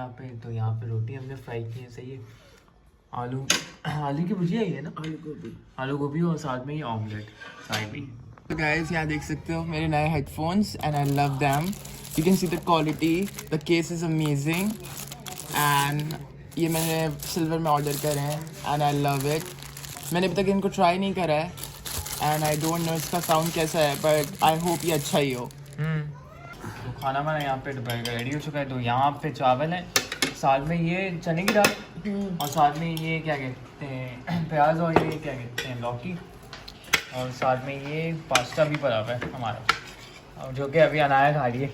यहाँ पे, तो यहाँ पे रोटी हमने फ्राई की है। सही है। आलू आलू की भुजिया ही है ना, आलू गोभी और साथ में ही ऑमलेट साइड में। तो गाइस यहाँ देख सकते हो मेरे नए headphones and I love them. You can see the quality, the case is amazing and ये मैंने सिल्वर में ऑर्डर करे हैं एंड आई लव इट। मैंने अभी तक इनको ट्राई नहीं करा है एंड आई डोंट नो इसका साउंड कैसा है, बट आई होप ये अच्छा ही हो। तो खाना वाना यहाँ पे दोपहर का रेडी हो चुका है। तो यहाँ पे चावल है, साथ में ये चने की दाल और साथ में ये क्या कहते हैं प्याज और ये क्या कहते हैं लौकी, और साथ में ये पास्ता भी पड़ा हुआ है हमारा, और जो कि अभी अनाया खा रही है।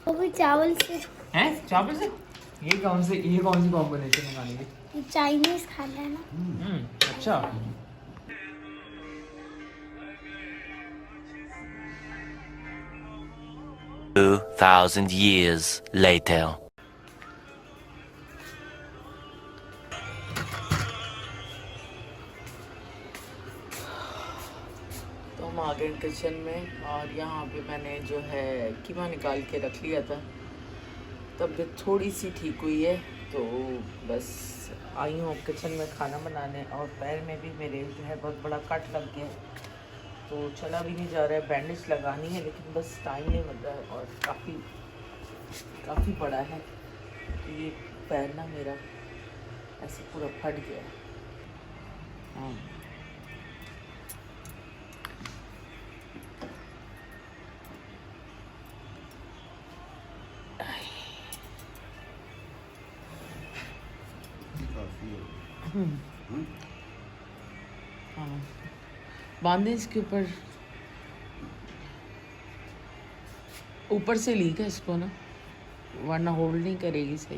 वो भी चावल से हैं? चावल से? ये कौन सी कॉम्बिनेशन है खाने की? चाइनीज खाना है ना। अच्छा। 2,000 years later. तो हम आ गए किचन में और यहाँ पे मैंने जो है कीमा निकाल के रख लिया था। तबीयत थोड़ी सी ठीक हुई है तो बस आई हूँ किचन में खाना बनाने। और पैर में भी मेरे जो है बहुत बड़ा कट लग गया है, तो चला भी नहीं जा रहा है। बैंडेज लगानी है लेकिन बस टाइम नहीं मिल रहा है और काफ़ी बड़ा है। तो ये पैर ना मेरा ऐसे पूरा फट गया है। हाँ, हाँ बांधे इसके ऊपर से लीक है इसको ना, वरना होल्ड नहीं करेगी सही।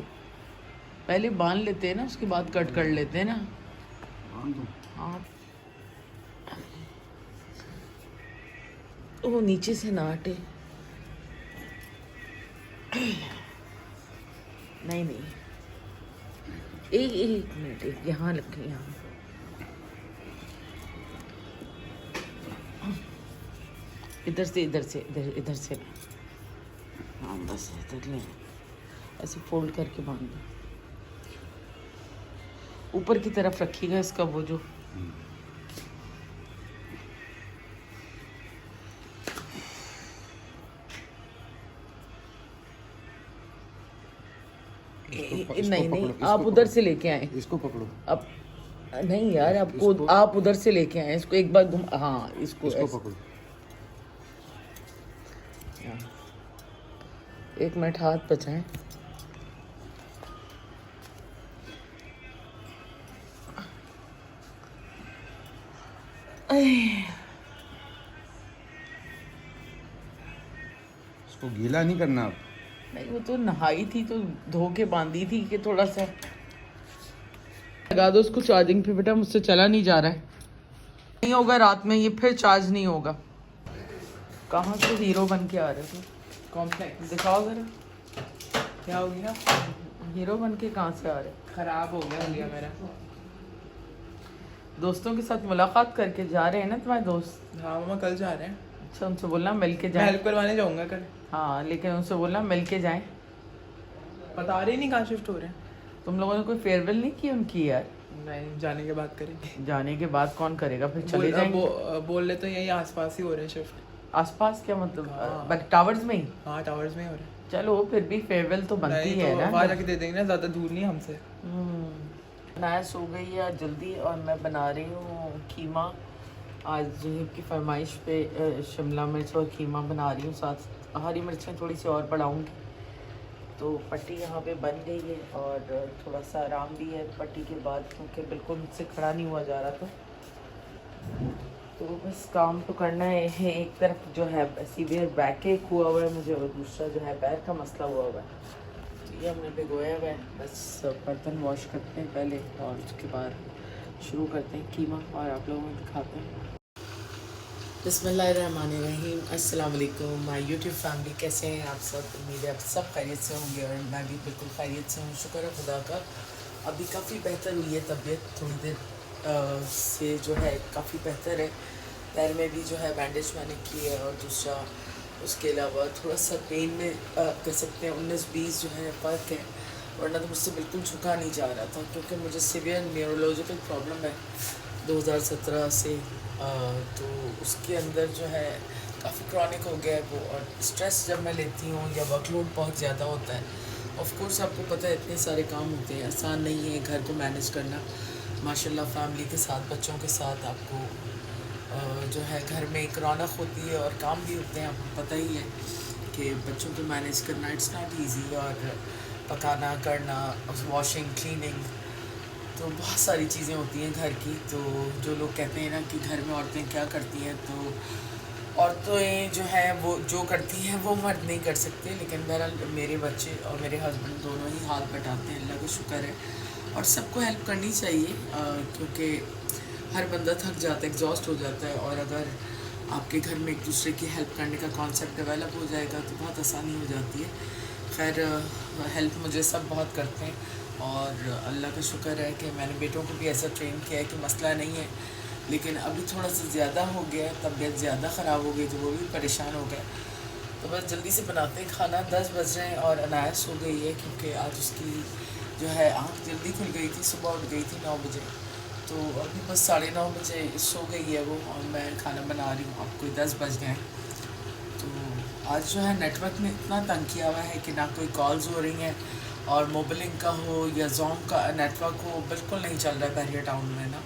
पहले बांध लेते हैं ना, उसके बाद कट कर लेते हैं ना। हाँ वो नीचे से ना हटे। नहीं एक मिनट, एक यहाँ रखें, यहाँ इधर से हाँ बस इधर ले, ऐसे फोल्ड करके बांध दो। ऊपर की तरफ रखिएगा इसका वो जो नहीं आप उधर से लेके आए इसको पकड़ो। अब नहीं यार, आपको आप उधर से लेके आए इसको, एक बार घुम, हाँ इसको पकड़ो। एक मिनट हाथ बचाएं। इसको गीला नहीं करना आप। नहीं वो तो नहाई थी तो धो के बांधी थी कि थोड़ा सा लगा दो उसको चार्जिंग पे। बेटा मुझसे चला नहीं जा रहा है, नहीं होगा रात में ये फिर चार्ज नहीं होगा। कहाँ से हीरो बन के आ रहे हो? कॉम्प्लेक्स दिखाओ जरा, क्या हो गया? हीरो बन के कहाँ से आ रहे? खराब हो गया लिया मेरा। दोस्तों के साथ मुलाकात करके जा रहे हैं ना तुम्हारे दोस्त? हाँ मामा कल जा रहे हैं। अच्छा उनसे बोलना मिल के मैं जाएं। हेल्प करवाने जाऊंगा कल। हाँ लेकिन उनसे बोलना मिल के जाएं। बता रहे नहीं कहाँ शिफ्ट हो रहे हैं। तुम लोगों ने कोई फेयरवेल नहीं की उनकी यार? नहीं, जाने के बाद करेंगे। जाने के बाद कौन करेगा फिर? चले जाएंगे। बोल ले तो यही आसपास ही हो रहे हैं शिफ्ट। आसपास क्या मतलब? हाँ। टावर्स में ही? हाँ टावर्स में ही हो रहे हैं। चलो फिर भी फेयरवेल तो बनती नहीं है तो ना। वहाँ जाके दे देंगे ना, ज़्यादा दूर नहीं हमसे। नाया सो गई है जल्दी और मैं बना रही हूँ कीमा। आज जुहीब की फरमाइश पे शिमला मिर्च और कीमा बना रही हूँ, साथ हरी मिर्चें थोड़ी सी और बढ़ाऊँगी। तो पट्टी यहाँ पे बन गई है और थोड़ा सा आराम भी है पट्टी के बाद, क्योंकि बिल्कुल मुझसे खड़ा नहीं हुआ जा रहा था। तो बस काम तो करना है। एक तरफ जो है सीवियर बैक एक हुआ हुआ है मुझे, और दूसरा जो है पैर का मसला हुआ हुआ है। ये हमने भिगोया हुआ है, बस बर्तन वॉश करते हैं पहले और उसके बाद शुरू करते हैं कीमा और आप लोगों को दिखाते हैं। बिस्मिल्लाहिर्रहमानिर्रहीम, अस्सलाम वालेकुम माय यूट्यूब फैमिली। कैसे हैं आप सब? उम्मीद है आप सब खैरियत से होंगे और मैं भी बिल्कुल खैरियत से हूँ, शुक्र है खुदा का। अभी काफ़ी बेहतर हुई है तबीयत, थोड़ी देर से जो है काफ़ी बेहतर है। पैर में भी जो है बैंडेज मैंने की है और दूसरा उसके अलावा थोड़ा सा पेन में कर सकते हैं 19-20 जो है फ़र्क है। वरना तो मुझसे बिल्कुल झुका नहीं जा रहा था, क्योंकि मुझे सीवियर न्यूरोलॉजिकल प्रॉब्लम है 2017 से। तो उसके अंदर जो है काफ़ी क्रॉनिक हो गया है वो। और स्ट्रेस जब मैं लेती हूँ या वर्कलोड बहुत ज़्यादा होता है, ऑफ कोर्स आपको पता है इतने सारे काम होते हैं, आसान नहीं है घर को मैनेज करना। माशाल्लाह फैमिली के साथ, बच्चों के साथ आपको जो है घर में एक रौनक होती है और काम भी होते हैं, आपको पता ही है कि बच्चों को मैनेज करना इट्स नॉट इजी। और पकाना करना, वॉशिंग, क्लीनिंग, तो बहुत सारी चीज़ें होती हैं घर की। तो जो लोग कहते हैं ना कि घर में औरतें क्या करती हैं, तो औरतें जो हैं वो जो करती हैं वो मर्द नहीं कर सकते। लेकिन बहरहाल मेरे बच्चे और मेरे हस्बैंड दोनों ही हाथ बटाते हैं, अल्लाह का शुक्र है। और सबको हेल्प करनी चाहिए, क्योंकि हर बंदा थक जाता है, एग्जॉस्ट हो जाता है। और अगर आपके घर में एक दूसरे की हेल्प करने का कॉन्सेप्ट डेवलप हो जाएगा तो बहुत आसानी हो जाती है। खैर हेल्प मुझे सब बहुत करते हैं, और अल्लाह का शुक्र है कि मैंने बेटों को भी ऐसा ट्रेन किया है कि मसला नहीं है। लेकिन अभी थोड़ा सा ज़्यादा हो गया, तबीयत ज़्यादा ख़राब हो गई तो वो भी परेशान हो गए। तो बस जल्दी से बनाते हैं खाना। 10 बज रहे हैं और अनायस हो गई है, क्योंकि आज उसकी जो है आँख जल्दी खुल गई थी, सुबह उठ गई थी 9 बजे। तो अभी बस 9:30 बजे सो गई है वो, और मैं खाना बना रही हूँ। अब कोई 10 बज गए हैं। तो आज जो है नेटवर्क ने इतना तंग किया हुआ है कि ना कोई कॉल्स हो रही हैं, और मोबाइलिंग का हो या जोम का नेटवर्क हो, बिल्कुल नहीं चल रहा है बहरिया टाउन में ना।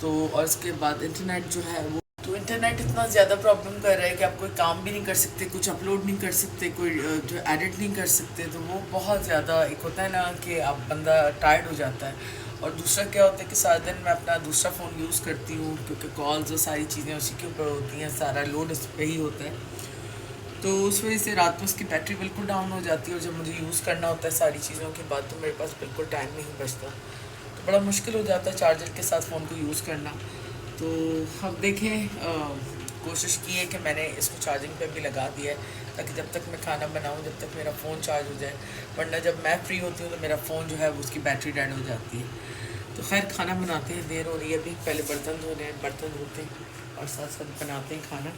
तो और इसके बाद इंटरनेट जो है वो, तो इंटरनेट इतना ज़्यादा प्रॉब्लम कर रहा है कि आप कोई काम भी नहीं कर सकते, कुछ अपलोड नहीं कर सकते, कोई जो एडिट नहीं कर सकते। तो वो बहुत ज़्यादा एक होता है ना कि आप बंदा टायर्ड हो जाता है। और दूसरा क्या होता है कि सारा दिन मैं अपना दूसरा फ़ोन यूज़ करती हूँ, क्योंकि कॉल्स और सारी चीज़ें उसी के ऊपर होती हैं, सारा लोड इस पर ही होता है। तो उस वजह से रात में उसकी बैटरी बिल्कुल डाउन हो जाती है, और जब मुझे यूज़ करना होता है सारी चीज़ों के बाद तो मेरे पास बिल्कुल टाइम नहीं बचता। तो बड़ा मुश्किल हो जाता है चार्जर के साथ फ़ोन को यूज़ करना। तो अब देखें, कोशिश की है कि मैंने इसको चार्जिंग पे भी लगा दिया है, ताकि जब तक मैं खाना बनाऊं, जब तक मेरा फ़ोन चार्ज हो जाए। वरना जब मैं फ्री होती हूँ तो मेरा फ़ोन जो है वो उसकी बैटरी डेड हो जाती है। तो खैर खाना बनाते हैं, देर हो रही है अभी। पहले बर्तन धोने हैं, बर्तन धोते हैं और साथ साथ बनाते हैं खाना।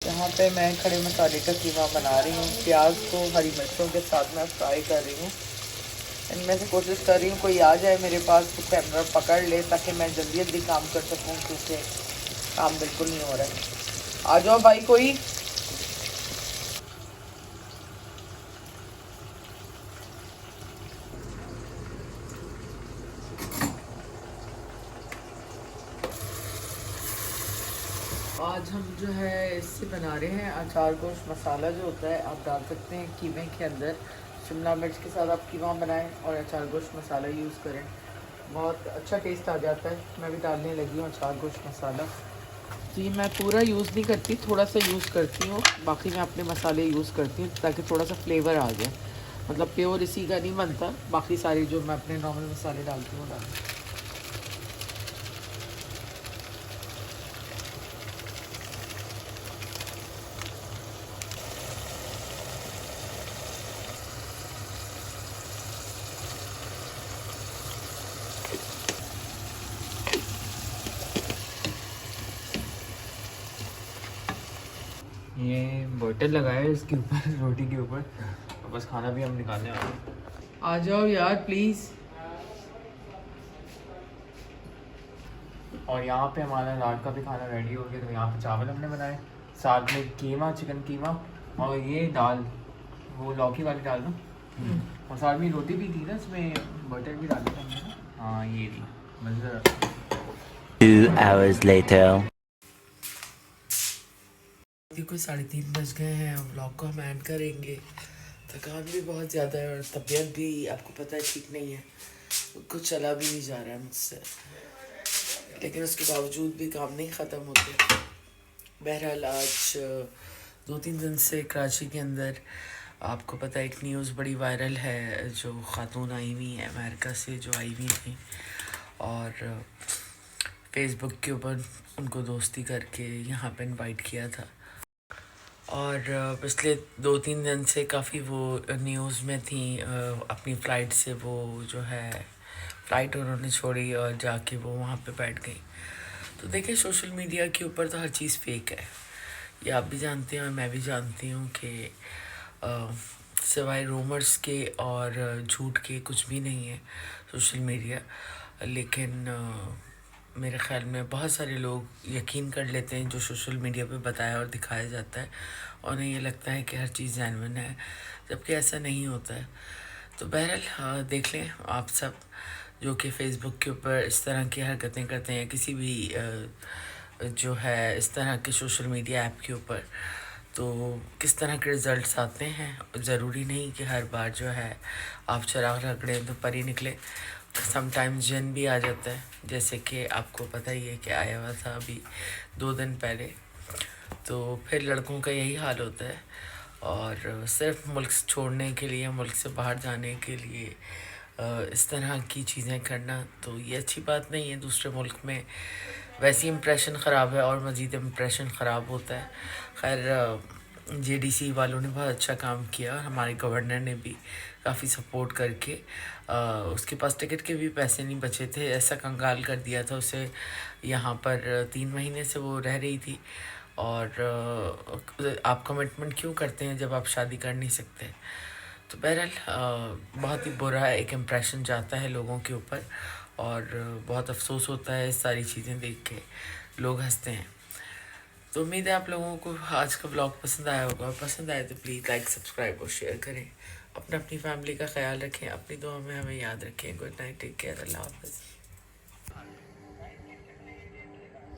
यहाँ पे मैं खड़े मसाले का कीमा बना रही हूँ। प्याज को हरी मिर्चों के साथ मैं फ्राई कर रही हूँ। इनमें से कोशिश कर रही हूँ कोई आ जाए मेरे पास तो कैमरा पकड़ ले, ताकि मैं जल्दी जल्दी काम कर सकूँ, क्योंकि काम बिल्कुल नहीं हो रहा है। आ जाओ भाई कोई। आज हम जो है इससे बना रहे हैं अचार गोश्त मसाला। जो होता है आप डाल सकते हैं कीमे के अंदर, शिमला मिर्च के साथ आप कीमा बनाएं और अचार गोश्त मसाला यूज़ करें, बहुत अच्छा टेस्ट आ जाता है। मैं भी डालने लगी हूँ अचार गोश्त मसाला। जी मैं पूरा यूज़ नहीं करती, थोड़ा सा यूज़ करती हूँ, बाकी मैं अपने मसाले यूज़ करती हूँ ताकि थोड़ा सा फ्लेवर आ जाए। मतलब प्योर इसी का नहीं बनता, बाकी सारी जो मैं अपने नॉर्मल मसाले डालती हूँ डालती हूँ। ये बर्तन लगाया है इसके ऊपर रोटी के ऊपर, और बस खाना भी हम निकालने वाले हैं। आ जाओ यार प्लीज़। और यहाँ पे हमारा रात का भी खाना रेडी हो गया। तो यहाँ पे चावल हमने बनाए, साथ में कीमा, चिकन कीमा, और ये दाल, वो लौकी वाली दाल ना, और साथ में रोटी भी थी ना, इसमें बटर भी डाला था हमने ना। हाँ ये थी मज़ेदार। 2 hours later. कोई 3:30 बज गए हैं। व्लॉग को हम एंड करेंगे। थकान भी बहुत ज़्यादा है और तबीयत भी आपको पता है ठीक नहीं है, कुछ चला भी नहीं जा रहा है मुझसे, लेकिन उसके बावजूद भी काम नहीं ख़त्म होते। बहरहाल आज 2-3 दिन से कराची के अंदर आपको पता है एक न्यूज़ बड़ी वायरल है, जो ख़ातून आई हुई हैं अमेरिका से, जो आई हुई थी और फेसबुक के ऊपर उनको दोस्ती करके यहाँ पे इनवाइट किया था। और पिछले 2-3 दिन से काफ़ी वो न्यूज़ में थी। अपनी फ़्लाइट से वो जो है फ़्लाइट उन्होंने छोड़ी और जाके वो वहाँ पे बैठ गई। तो देखिए, सोशल मीडिया के ऊपर तो हर चीज़ फेक है, ये आप भी जानते हैं और मैं भी जानती हूँ कि सिवाय रूमर्स के और झूठ के कुछ भी नहीं है सोशल मीडिया। लेकिन मेरे ख़्याल में बहुत सारे लोग यकीन कर लेते हैं जो सोशल मीडिया पे बताया और दिखाया जाता है, और उन्हें ये लगता है कि हर चीज़ जेन्युइन है, जबकि ऐसा नहीं होता है। तो बहरहाल देख लें आप सब जो कि फ़ेसबुक के ऊपर इस तरह की हरकतें करते हैं, किसी भी जो है इस तरह के सोशल मीडिया ऐप के ऊपर, तो किस तरह के रिज़ल्ट्स आते हैं। ज़रूरी नहीं कि हर बार जो है आप चिराग रगड़ें तो परी निकले, समटाइम्स जिन भी आ जाता है, जैसे कि आपको पता ही है कि आया हुआ था अभी 2 दिन पहले। तो फिर लड़कों का यही हाल होता है, और सिर्फ मुल्क छोड़ने के लिए, मुल्क से बाहर जाने के लिए इस तरह की चीज़ें करना, तो ये अच्छी बात नहीं है। दूसरे मुल्क में वैसे ही इम्प्रेशन ख़राब है और मज़ीद इम्प्रेशन ख़राब होता है। खैर जेडीसी वालों ने बहुत अच्छा काम किया, और हमारे गवर्नर ने भी काफ़ी सपोर्ट करके उसके पास टिकट के भी पैसे नहीं बचे थे, ऐसा कंगाल कर दिया था उसे। यहाँ पर 3 महीने से वो रह रही थी, और आप कमिटमेंट क्यों करते हैं जब आप शादी कर नहीं सकते। तो बहरहाल बहुत ही बुरा एक इम्प्रेशन जाता है लोगों के ऊपर, और बहुत अफसोस होता है इस सारी चीज़ें देख के, लोग हंसते हैं। तो उम्मीद है आप लोगों को आज का व्लॉग पसंद आया होगा, और पसंद आए तो प्लीज़ लाइक, सब्सक्राइब और शेयर करें। अपनी फैमिली का ख्याल रखें, अपनी दुआ में हमें याद रखें। गुड नाइट, टेक केयर, अल्लाह हाफ़िज़।